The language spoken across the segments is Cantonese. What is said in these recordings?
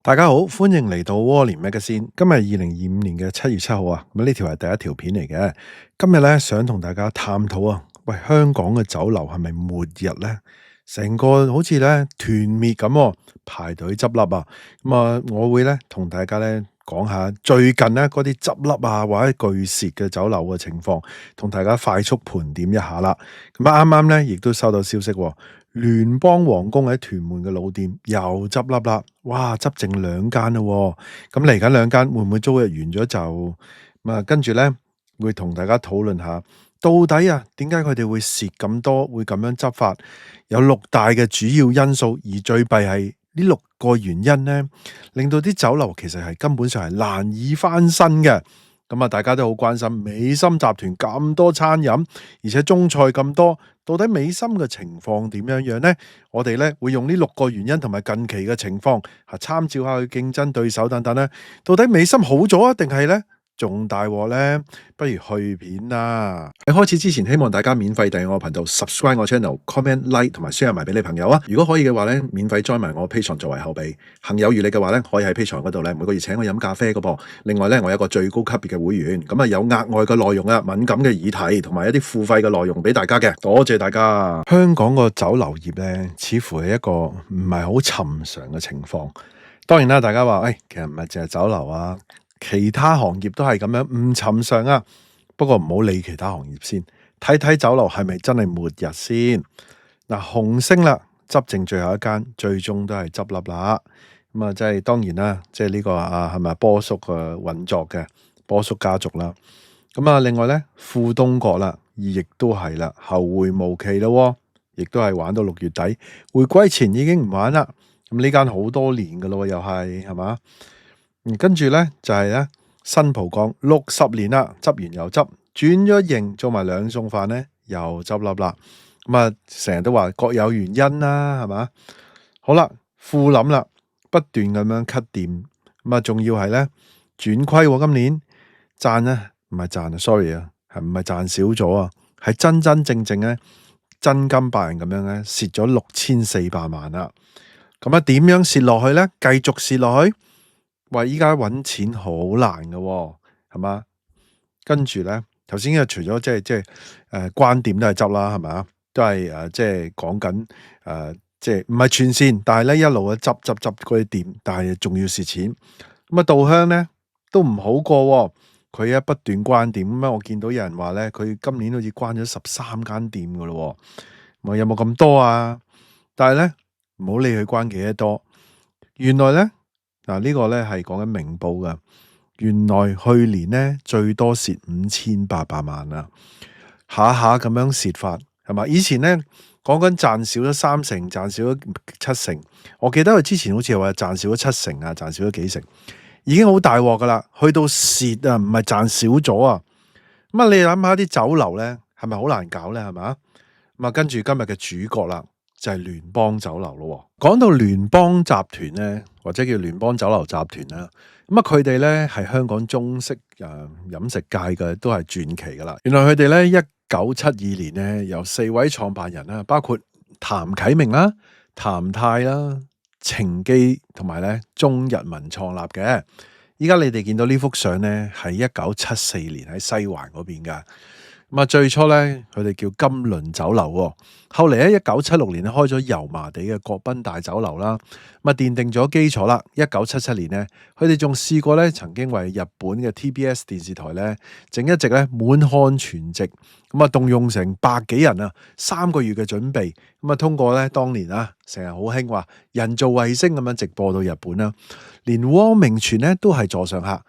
大家好，歡迎嚟到窩連 Magazine。今日2025年嘅7月7號啊，咁呢條係第一條片嚟嘅。今日咧想同大家探討啊，喂，香港嘅酒樓係咪末日呢？成個好似咧團滅咁喎，排隊執笠啊！我會咧同大家咧講下最近咧嗰啲執笠啊或者巨蝕嘅酒樓嘅情況，同大家快速盤點一下啦。啱啱咧亦都收到消息喎。聯邦皇宮喺屯門嘅老店又執笠啦，哇！執剩2間咯，咁嚟緊2間會唔會租約完咗就跟住咧會同大家討論下，到底啊點解佢哋會蝕咁多，會咁樣執法？有6大嘅主要因素，而最弊係呢6個原因咧，令到啲酒樓其實係根本上係難以翻身嘅。咁啊，大家都好關心美心集團咁多餐飲，而且中菜咁多，到底美心嘅情況點樣呢？我哋咧會用呢6個原因同埋近期嘅情況，參照下佢競爭對手等等咧，到底美心好咗啊，定係咧仲大鑊呢？不如去片啦！喺開始之前，希望大家免費訂閱我頻道 ，subscribe 我 channel，comment like 同埋 share 埋俾你朋友啊！如果可以嘅話咧，免費 join 埋我 Patreon 作為後備。行有餘力嘅話咧，可以喺 Patreon 嗰度咧每個月請我飲咖啡嘅噃。另外咧，我有一個最高級別嘅會員，咁有額外嘅內容啊，敏感嘅議題同埋一啲付費嘅內容俾大家嘅。多謝大家！香港個酒樓業咧，似乎係一個唔係好尋常嘅情況。當然啦，大家話，其實唔係淨係酒樓啊。其他行業都係咁樣唔尋常啊，不過唔好理其他行業先，睇睇酒樓係咪真係末日先。紅星啦，執剩最後一間，最終都係執笠啦。即係當然啦，即係呢個係咪波叔嘅運作嘅波叔家族啦。另外咧，富東閣啦，亦都係啦，後會無期咯，亦都係玩到6月底，回歸前已經唔玩啦。呢間好多年噶咯，又係嘛？跟住咧就係咧新蒲崗60年啦，執完又執，轉咗型做埋兩餸飯咧又執笠啦。成日都話各有原因啦，係嘛？好啦，富臨啦，不斷咁樣 cut 店，仲要係咧轉虧喎，今年賺咧唔係賺啊，sorry啊，係唔係賺少咗啊？係真真正正咧真金白銀咁樣咧蝕咗6400萬啦。點樣蝕落去咧？繼續蝕落去？話依家搵錢好難㗎喎，係嘛？跟住咧，頭先除咗即係關店都係執啦，係咪？都係即係講緊即係唔係全線，但係咧一路執嗰啲店，但係仲要蝕錢。稻香咧都唔好過喎，佢不斷關店我見到有人話咧，佢今年好似關咗13間店㗎咯喎，有冇咁多啊？但係咧唔好理佢關幾多，原來咧。呢個咧係講緊明報噶，原來去年咧最多蝕5800萬啊，下下咁樣蝕法係嘛？以前咧講緊賺少咗30%，賺少咗70%，我記得佢之前好似話賺少咗70%啊，賺少咗幾成，已經好大鑊噶啦，去到蝕啊，唔係賺少咗啊。你諗下啲酒樓咧係咪好難搞咧？係嘛？跟住今日嘅主角啦。就係聯邦酒樓咯。講到聯邦集團咧，或者叫聯邦酒樓集團啦，佢哋咧係香港中式飲食界嘅都係傳奇噶啦。原來佢哋咧1972年咧由4位創辦人啦，包括譚啟明啦、譚太啦、程基同埋咧鍾日文創立嘅。依家你哋見到呢幅相咧，係1974年喺西環嗰邊噶。最初咧，佢哋叫金輪酒樓喎，後嚟喺1976年開咗油麻地嘅國賓大酒樓啦，奠定咗基礎啦。1977年咧，佢哋仲試過咧，曾經為日本嘅 TBS 電視台咧整一席咧滿漢全席，動用成100幾人啊，3個月嘅準備，通過咧當年啊，成日好興話人造衛星咁樣直播到日本啦，連汪明荃咧都係座上客。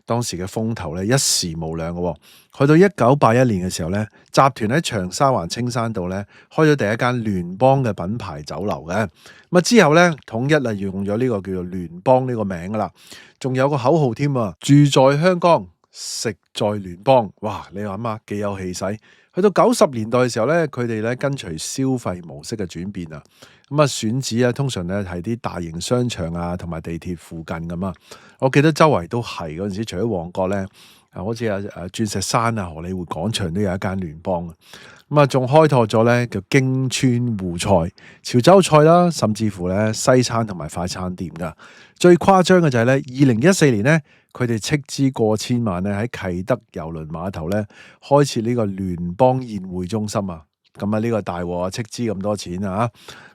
當時嘅風頭咧一時無兩嘅喎，去到1981年嘅時候咧，集團喺長沙灣青山道咧開咗第一間聯邦嘅品牌酒樓嘅。之後咧統一啊用咗呢個叫做聯邦呢個名噶啦，仲有個口號添啊，住在香港，食在聯邦。哇！你諗下幾有氣勢。去到90年代嘅時候咧，佢哋咧跟隨消費模式嘅轉變啊，選址啊，通常咧係啲大型商場啊，同埋地鐵附近咁啊。我記得周圍都係嗰陣時，除咗旺角咧，好似鑽石山啊、荷里活廣場都有一間聯邦啊。咁啊，仲開拓咗咧叫京川湖菜、潮州菜啦，甚至乎咧西餐同埋快餐店噶。最誇張嘅就係咧，2014年咧，佢哋斥資過千萬咧喺啟德郵輪碼頭咧開設呢個聯邦宴會中心啊。咁啊，呢個大鑊啊，斥資咁多錢啊，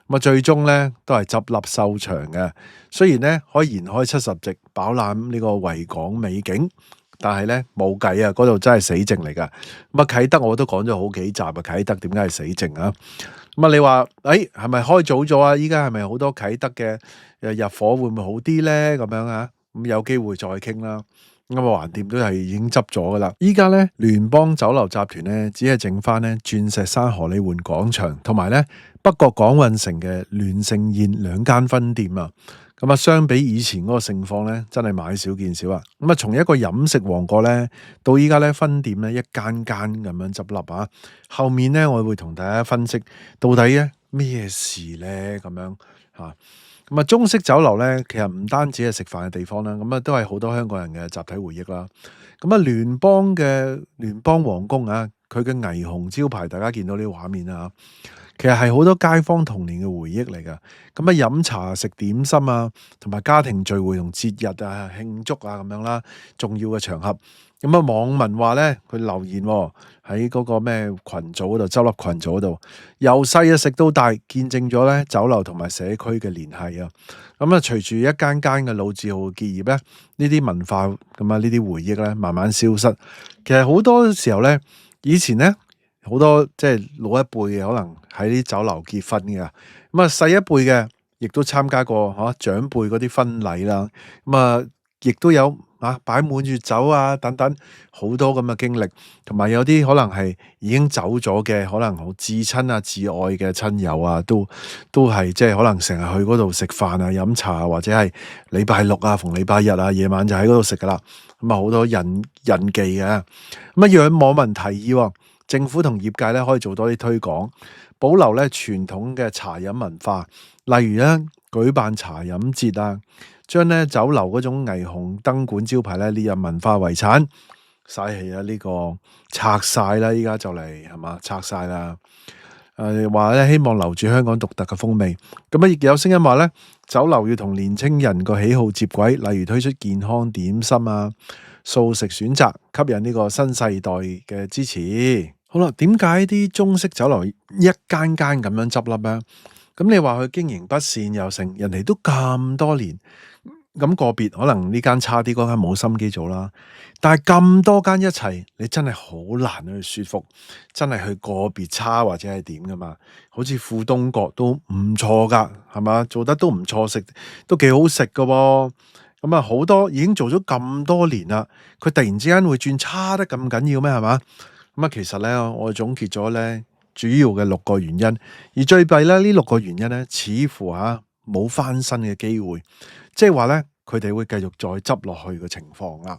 咁啊，最終咧都係執笠收場嘅。雖然咧可以延開70席，飽覽呢個維港美景。但係咧冇計啊，嗰度真係死症嚟噶。咁啊，啟德我都講咗好幾集啊，啟德點解係死症啊？咁啊，你話係咪開早咗啊？依家係咪好多啟德嘅入伙會唔會好啲咧？咁樣啊，咁有機會再傾啦。咁啊，橫掂都係已經執咗噶啦。依家咧聯邦酒樓集團咧只係剩翻咧鑽石山荷里活廣場同埋咧北角港運城嘅聯盛宴2間分店啊。咁啊，相比以前嗰個盛況咧，真係買少見少啊！咁啊，從一個飲食王國咧，到依家咧分店咧一間間咁樣執笠啊！後面咧，我會同大家分析到底咧咩事咧咁樣嚇。咁啊，中式酒樓咧，其實唔單止係食飯嘅地方啦，咁啊都係好多香港人嘅集體回憶啦。咁啊，聯邦皇宮啊，佢嘅霓虹招牌，大家見到呢個畫面啊。其實係好多街坊童年嘅回憶嚟噶，咁啊飲茶食點心啊，同埋家庭聚會同節日啊慶祝啊咁樣啦，重要嘅場合。咁啊網民話咧，佢留言喺嗰個咩群組嗰度，執笠群組嗰度，由細啊食到大，見證咗咧酒樓同埋社區嘅聯繫啊。咁啊隨住一間間嘅老字號嘅結業咧，呢啲文化咁啊呢啲回憶咧慢慢消失。其實好多時候咧，以前咧。好多即係老一輩嘅可能喺啲酒樓結婚嘅，咁啊細一輩嘅亦都參加過長輩嗰啲婚禮啦，咁啊亦都有擺滿月酒啊等等好多咁嘅經歷，同埋有啲可能係已經走咗嘅，可能好至親啊至愛嘅親友啊，都係即係可能成日去嗰度食飯啊飲茶啊，或者係禮拜六啊逢禮拜日啊夜晚就喺嗰度食噶啦，咁啊好多印記嘅，咁啊讓網民提議。政府同業界咧可以做多啲推廣，保留咧傳統嘅茶飲文化，例如咧舉辦茶飲節啊，將咧酒樓嗰種霓虹燈管招牌咧列入文化遺產。嘥氣啊！呢個拆晒啦，依家就嚟係嘛拆晒啦。話咧希望留住香港獨特嘅風味。咁啊亦有聲音話咧，酒樓要同年青人個喜好接軌，例如推出健康點心啊、素食選擇，吸引呢個新世代嘅支持。好啦，點解啲中式酒樓一間間咁樣執笠咧？咁你話佢經營不善又成，人哋都咁多年，咁個別可能呢間差啲，嗰間冇心機做啦。但係咁多間一齊，你真係好難去說服，真係去個別差或者係點噶嘛？好似富東閣都唔錯噶，係嘛？做得都唔錯，食都幾好食噶喎。咁啊，好多已經做咗咁多年啦，佢突然之間會轉差得咁緊要咩？係嘛？咁啊，其實咧，我總結咗咧主要嘅6個原因，而最弊咧呢6個原因咧，似乎冇翻身嘅機會，即係話咧佢哋會繼續再執落去嘅情況啦。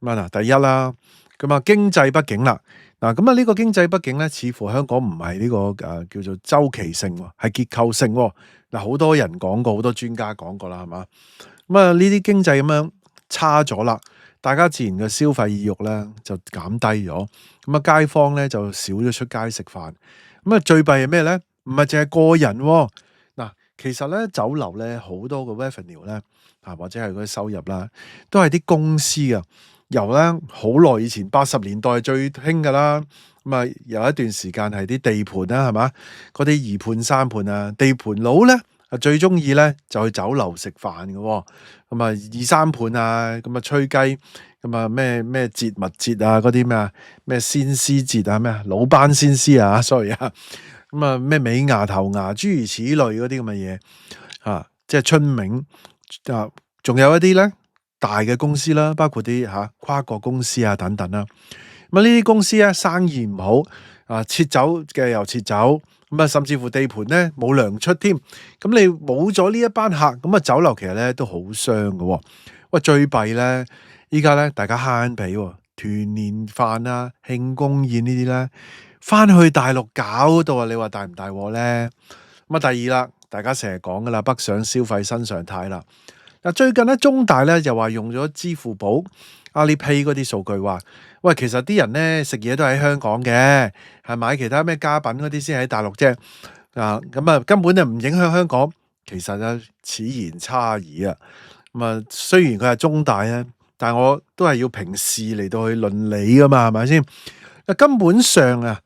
咁啊嗱，第一啦，咁啊經濟不景啦，嗱咁啊呢個經濟不景咧，似乎香港唔係呢個叫做周期性，係結構性。嗱，好多人講過，好多專家講過啦，係嘛？咁啊呢啲經濟咁樣差咗啦。大家自然嘅消費意欲咧就減低咗，咁啊街坊咧就少咗出街食飯，咁啊最弊係咩咧？唔係淨係個人喎，嗱，其實咧酒樓咧好多個 revenue 咧或者係嗰啲收入啦，都係啲公司啊，由咧好耐以前80年代最興噶啦，咁啊有一段時間係啲地盤啦，係嘛？嗰啲2判3判啊，地盤佬咧。最中意咧就去酒樓食飯嘅，咁啊2、3盤啊，咁啊吹雞，咁啊咩節物節啊，嗰啲咩鮮絲節啊，咩老班鮮絲啊，sorry啊，咁啊咩尾牙頭牙諸如此類嗰啲咁嘅嘢，即係春茗啊，仲有一啲咧大嘅公司啦，包括啲跨國公司啊等等啦，咁啊呢啲公司咧生意唔好撤走嘅又撤走。咁啊，甚至乎地盤咧冇糧出添，咁你冇咗呢一班客，咁啊酒樓其實咧都好傷嘅。喂，最弊咧，依家咧大家慳皮，團年飯啊、慶功宴呢啲咧，翻去大陸搞到你話大唔大鑊咧？咁啊，第二啦，大家成日講噶啦，北上消費新常態啦。嗱，最近咧中大咧就話用咗支付寶、Alipay 嗰啲數據話，喂，其實啲人咧食嘢都喺香港嘅，係買其他咩家品嗰啲先喺大陸啫。咁啊根本就唔影響香港。其實啊，此言差矣啊。咁啊，雖然佢係中大啊，但係我都係要平視嚟到去論理噶嘛，係咪先？根本上啊，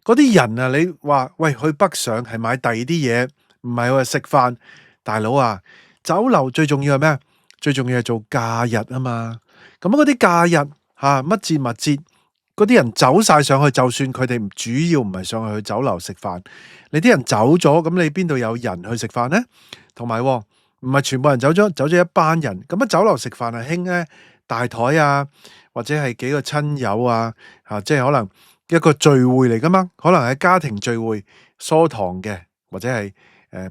嗰啲人啊，你話喂去北上係買第二啲嘢，唔係話食飯，大佬啊！酒樓最重要係咩？最重要係做假日啊嘛。咁嗰啲假日乜節物節，嗰啲人走晒上去，就算佢哋主要唔係上去酒樓食飯，你啲人走咗，咁你邊度有人去食飯呢？同埋唔係全部人走咗，走咗一班人。咁酒樓食飯係興咧大台啊，或者係幾個親友啊，即係可能一個聚會嚟噶嘛。可能係家庭聚會疏堂嘅，或者係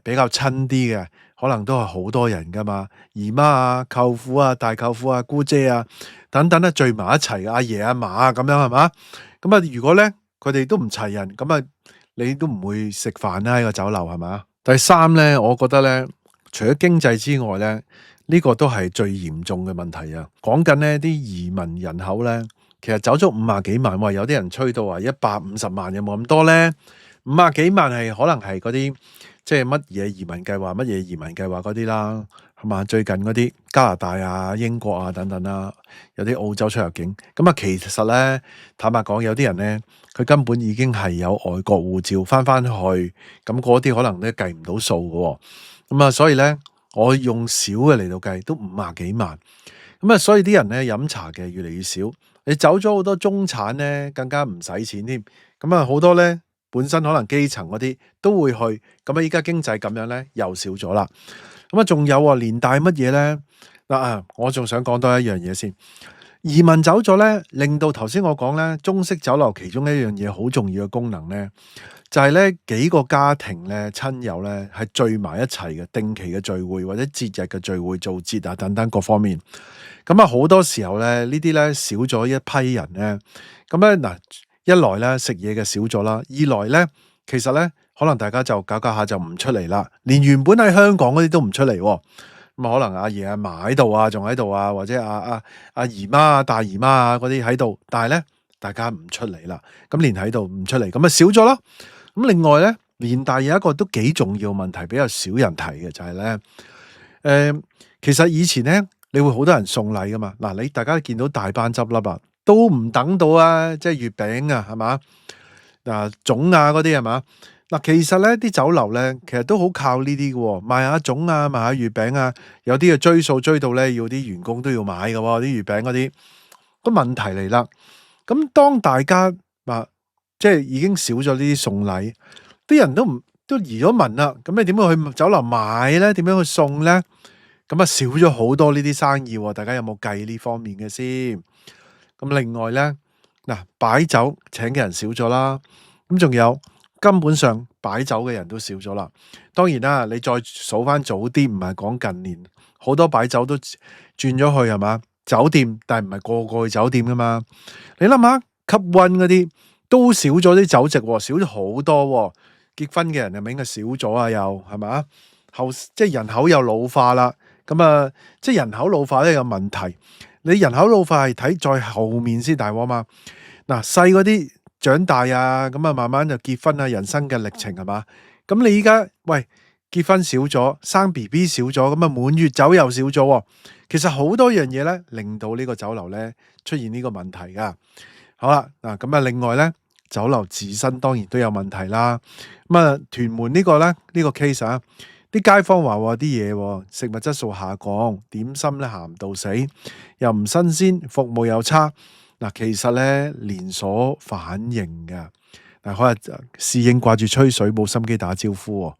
比較親啲嘅。可能都係好多人噶嘛，姨媽啊、舅父啊、大舅父啊、姑姐啊等等咧聚埋一齊，阿爺阿嫲啊咁樣係嘛？咁啊，如果咧佢哋都唔齊人，咁啊你都唔會食飯啦喺個酒樓係嘛？第三咧，我覺得咧，除咗經濟之外咧，呢個都係最嚴重嘅問題啊！講緊呢啲移民人口咧，其實走咗50幾萬，有啲人吹到話150萬，有冇咁多咧？50幾萬係可能係嗰啲。即係乜嘢移民計劃、乜嘢移民計劃嗰啲啦，係嘛？最近嗰啲加拿大啊、英國啊等等啦，有啲澳洲出入境。咁啊，其實咧，坦白講，有啲人咧，佢根本已經係有外國護照翻去，咁嗰啲可能都計唔到數嘅。咁啊，所以咧，我用少嘅嚟到計，都50幾萬。咁啊，所以啲人咧飲茶嘅越嚟越少。你走咗好多中產咧，更加唔使錢添。咁啊，好多咧。本身可能基層嗰啲都會去，咁啊依家經濟咁樣咧又少咗啦。咁啊仲有連帶乜嘢咧？我仲想講多一樣嘢先。移民走咗咧，令到頭先我講咧中式酒樓其中一樣嘢好重要嘅功能咧，就係咧幾個家庭咧親友咧係聚埋一齊嘅定期嘅聚會或者節日嘅聚會做節啊等等各方面。咁啊好多時候咧呢啲咧少咗一批人咧，咁咧嗱。一來咧食嘢嘅少咗啦，二來咧其實咧可能大家就搞下就唔出嚟啦，連原本喺香港嗰啲都唔出嚟，咁啊可能阿爺阿嫲喺度啊，仲喺度啊，或者阿姨媽啊、大姨媽啊嗰啲喺度，但係咧大家唔出嚟啦，咁連喺度唔出嚟，咁啊少咗咯。咁另外咧連帶有一個都幾重要問題，比較少人提嘅就係咧，其實以前咧你會好多人送禮噶嘛，嗱你大家見到大班執笠啊。都唔等到啊！即係月餅啊，係嘛？粽啊嗰啲係嘛？其實咧啲酒樓咧，其實都好靠呢啲嘅喎，賣下粽啊，賣下月餅啊，有啲嘅追數追到咧，要啲員工都要買嘅喎，啲月餅嗰啲。個問題嚟啦，咁當大家即係已經少咗呢啲送禮，啲人都移咗民啦，咁你點樣去酒樓買咧？點樣去送咧？咁啊少咗好多呢啲生意喎，大家有冇計呢方面嘅先？咁另外咧，擺酒請嘅人少咗啦，咁仲有根本上擺酒嘅人都少咗啦。當然啦，你再數翻早啲，唔係講近年，好多擺酒都轉咗去係嘛酒店，但係唔係個個去酒店噶嘛。你諗下，吸溫嗰啲都少咗啲酒席，少咗好多。結婚嘅人係咪應該少咗啊？又係嘛即係人口又老化啦。咁啊，即係人口老化咧有問題。你人口老化係睇在後面先大鑊嘛？細嗰啲長大啊，咁啊慢慢就結婚啊，人生嘅歷程係嘛？咁你依家喂結婚少咗，生 BB 少咗，咁啊滿月酒又少咗。其實好多樣嘢咧，令到呢個酒樓咧出現呢個問題噶。好啦，咁啊另外咧，酒樓自身當然都有問題啦。咁啊屯門呢個咧呢個 case 啊。啲街坊話啲嘢食物質素下降，點心咧鹹到死，又唔新鮮，服務又差。其實咧連鎖反應㗎。可能侍應掛住吹水，冇心機打招呼。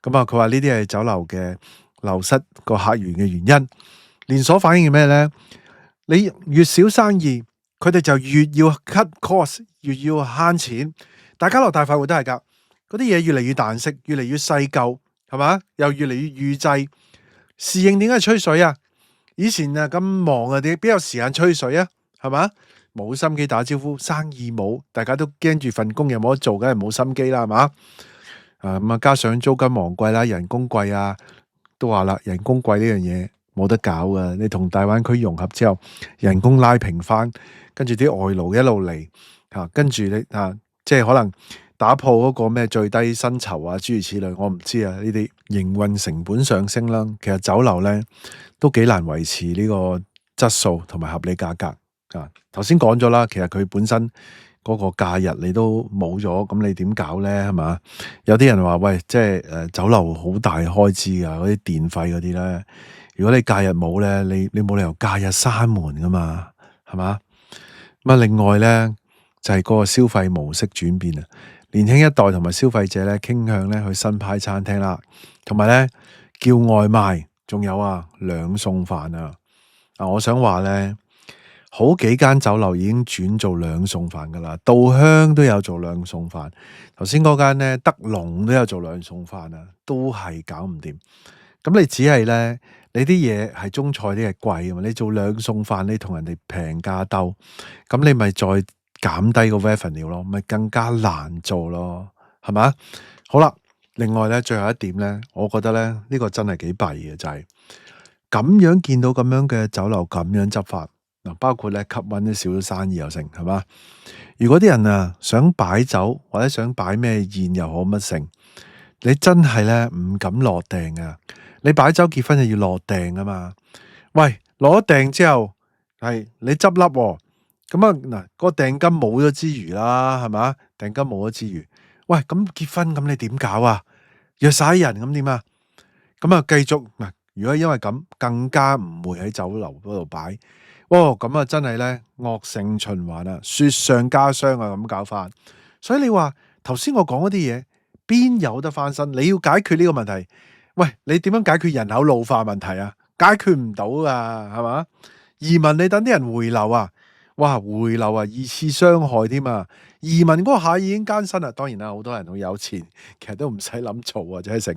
咁佢話呢啲係酒樓嘅流失個客源嘅原因。連鎖反應係咩咧？你越少生意，佢哋就越要 cut cost，越要慳錢。大家樂大快活都係㗎，嗰啲嘢越嚟越彈性，越嚟越細嚿。係嘛？又越嚟越預製。侍應點解吹水啊？以前咁忙啊，邊有時間吹水啊？係嘛？冇心機打招呼，生意冇，大家都驚住份工又冇得做，梗係冇心機啦，係嘛？咁加上租金昂貴啦，人工貴啊，都話啦，人工貴呢樣嘢冇得搞噶。你同大灣區融合之後，人工拉平翻，跟住啲外勞一路嚟嚇，跟住你即係可能打破嗰個咩最低薪酬啊，諸如此類，我唔知啊。呢啲營運成本上升啦，其實酒樓咧都幾難維持呢個質素同埋合理價格啊。頭先講咗啦，其實佢本身嗰個假日你都冇咗，咁你點搞咧？係嘛？有啲人話喂，即係酒樓好大開支啊，嗰啲電費嗰啲咧，如果你假日冇咧，你冇理由假日閂門噶嘛，係嘛？咁啊，另外咧就係嗰個消費模式轉變啊，年輕一代同埋消費者咧傾向咧去新派餐廳啦，同埋咧叫外賣，仲有兩餸飯啊！我想話咧。好幾間酒樓已經轉做兩餸飯噶啦，稻香都有做兩餸飯，頭先嗰間咧德龍都有做兩餸飯啊，都係搞唔掂。咁你只係咧，你啲嘢係中菜啲係貴啊嘛，你做兩餸飯你同人哋平價鬥，咁你咪再減低個 revenue 咯，咪更加難做咯，係嘛？好啦，另外咧最後一點咧，我覺得咧呢個真係幾弊嘅，就係咁樣見到咁樣嘅酒樓咁樣執法。包括咧吸引啲少少生意又成，係嘛？如果啲人想擺酒或者想擺咩宴又好乜成，你真係咧唔敢落訂啊！你擺酒結婚就要落訂啊嘛。喂，攞訂之後係你執笠喎，咁嗱個訂金冇咗之餘啦，係嘛？訂金冇咗之餘，喂咁結婚咁你點搞啊？約晒人咁點啊？咁繼續嗱，如果因為咁，更加唔會喺酒樓嗰度擺。咁真係咧惡性循環啊，雪上加霜啊，咁搞法。所以你話頭先我講嗰啲嘢，邊有得翻身？你要解決呢個問題，喂，你點樣解決人口老化問題啊？解決唔到噶，係嘛？移民你等啲人回流啊，哇，回流二次傷害添啊！移民嗰下已經艱辛啦，當然啦，好多人好有錢，其實都唔使諗做或者係成，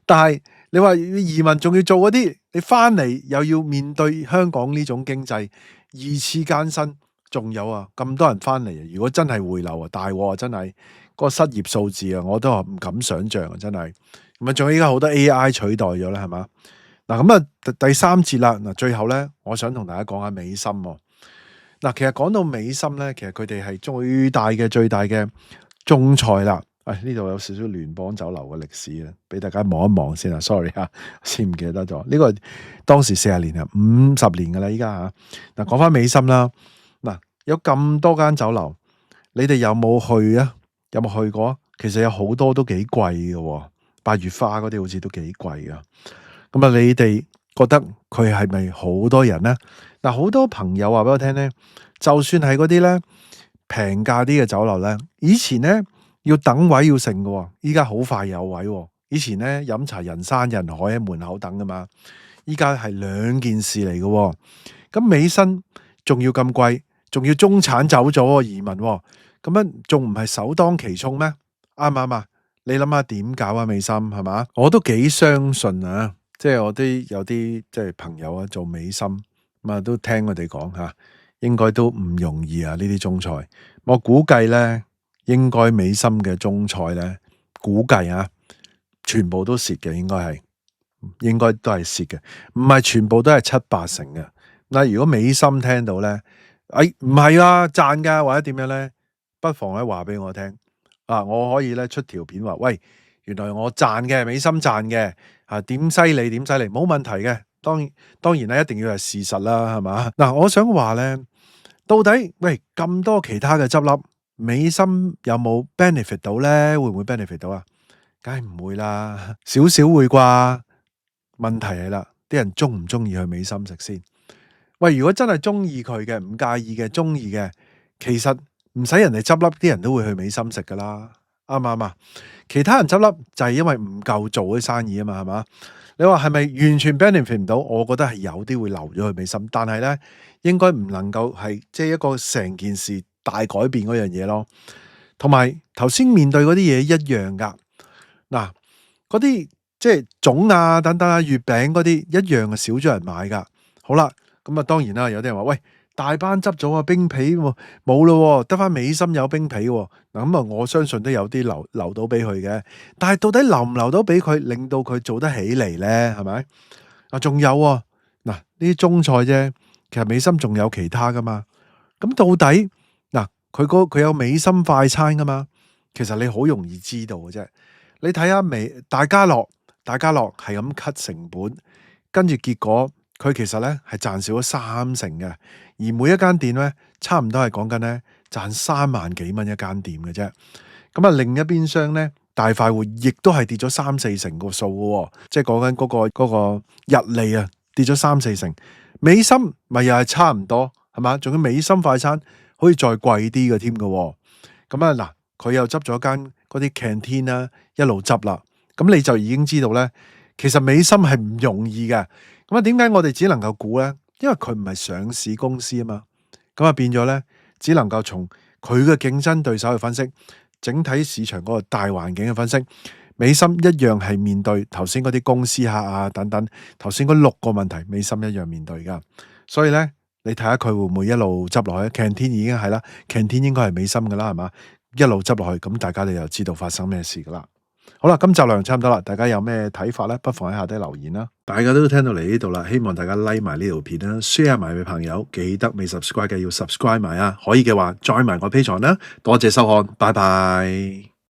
但係。你話移民仲要做嗰啲，你翻嚟又要面對香港呢種經濟二次艱辛，仲有咁多人翻嚟，如果真係回流大鑊真係個失業數字我都話唔敢想象真係。咁仲有依家好多 AI 取代咗啦，係嘛？嗱咁第三節啦，嗱最後咧，我想同大家講下美心。嗱，其實講到美心咧，其實佢哋係最大嘅中菜啦。呢度有少少聯邦酒樓嘅歷史啊，俾大家望一望先啊。Sorry 先唔記得咗。呢個當時40年50年噶啦，依家嗱講翻美心啦。嗱，有咁多間酒樓，你哋有冇去啊？有冇去過？其實有好多都幾貴嘅，八月花嗰啲好似都幾貴噶。咁你哋覺得佢係咪好多人呢？嗱，好多朋友話俾我聽咧，就算係嗰啲咧平價啲嘅酒樓咧，以前咧。要等位要剩嘅，依家好快有位。以前咧飲茶人山人海喺門口等噶嘛，依家係兩件事嚟嘅。咁美心仲要咁貴，仲要中產走咗移民，咁樣仲唔係首當其衝咩？啱唔啱啊？你諗下點搞啊？美心係嘛？我都幾相信啊，即係我啲有啲即係朋友做美心都聽佢哋講吓，應該都唔容易啊。呢啲中菜，我估計咧。應該美心嘅中菜咧，估計全部都蝕嘅，應該都係蝕嘅，唔係全部都係7-8成嘅。嗱，如果美心聽到咧，唔係賺噶，或者點樣咧，不妨咧話俾我聽，我可以咧出條片話，喂，原來我賺嘅，美心賺嘅，點犀利點犀利，冇問題嘅。當然咧，一定要係事實啦，係嘛？嗱，我想話咧，到底喂咁多其他嘅執笠。美心有冇 benefit 到咧？會唔會 benefit 到啊？梗係唔會啦，少少會啩。問題係啦，啲人中唔中意去美心食先？喂，如果真係中意佢嘅，唔介意嘅，中意嘅，其實唔使人哋執笠，啲人都會去美心食噶啦，啱唔啱啊？其他人執笠就係因為唔夠做啲生意啊嘛，係嘛？你話係咪完全 benefit 唔到？我覺得係有啲會留咗去美心，但係咧應該唔能夠係即係一個成件事。大改變嗰樣嘢咯，同埋頭先面對嗰啲嘢一樣噶。嗱，嗰啲即係粽等等月餅嗰啲一樣少咗人買噶。好啦，咁當然啦，有啲人話喂，大班執咗冰皮冇咯，得翻美心有冰皮。嗱，咁我相信都有啲留到俾佢嘅，但係到底留唔留到俾佢，令到佢做得起嚟咧？係咪？仲有嗱，呢啲中菜啫，其實美心仲有其他噶嘛。咁到底嗱，佢有美心快餐噶嘛？其實你好容易知道嘅啫。你睇下大家樂係咁 cut 成本，跟住結果佢其實咧係賺少咗30%嘅，而每一間店咧差唔多係講緊咧賺3萬幾蚊一間店嘅啫。咁啊，另一邊廂咧，大快活亦都係跌咗3-4成個數嘅，即係講緊嗰個日利啊，跌咗3-4成。美心咪又係差唔多，係嘛？仲要美心快餐可以再貴啲嘅添嘅。咁啊嗱，佢又執咗間嗰啲 canteen 啦，一路執啦。咁你就已經知道咧，其實美心係唔容易嘅。咁啊，點解我哋只能夠估咧？因為佢唔係上市公司啊嘛。咁啊變咗咧，只能夠從佢嘅競爭對手去分析。整體市場嗰個大環境嘅分析，美心一樣係面對頭先嗰啲公司客啊等等，頭先嗰6個問題，美心一樣面對噶。所以咧，你睇下佢會唔會一路執落去 ？Canteen 已經係啦，Canteen 應該係美心噶啦，係嘛？一路執落去，咁大家你就知道發生咩事噶啦。好啦，今集內容差唔多啦，大家有咩睇法咧？不妨喺下底留言啦。大家都聽到嚟呢度啦，希望大家 like 埋呢條片啦 ，share 埋俾朋友，記得未 subscribe 嘅要 subscribe 埋啊！可以嘅話，join埋我 Patreon啦。多謝收看，拜拜。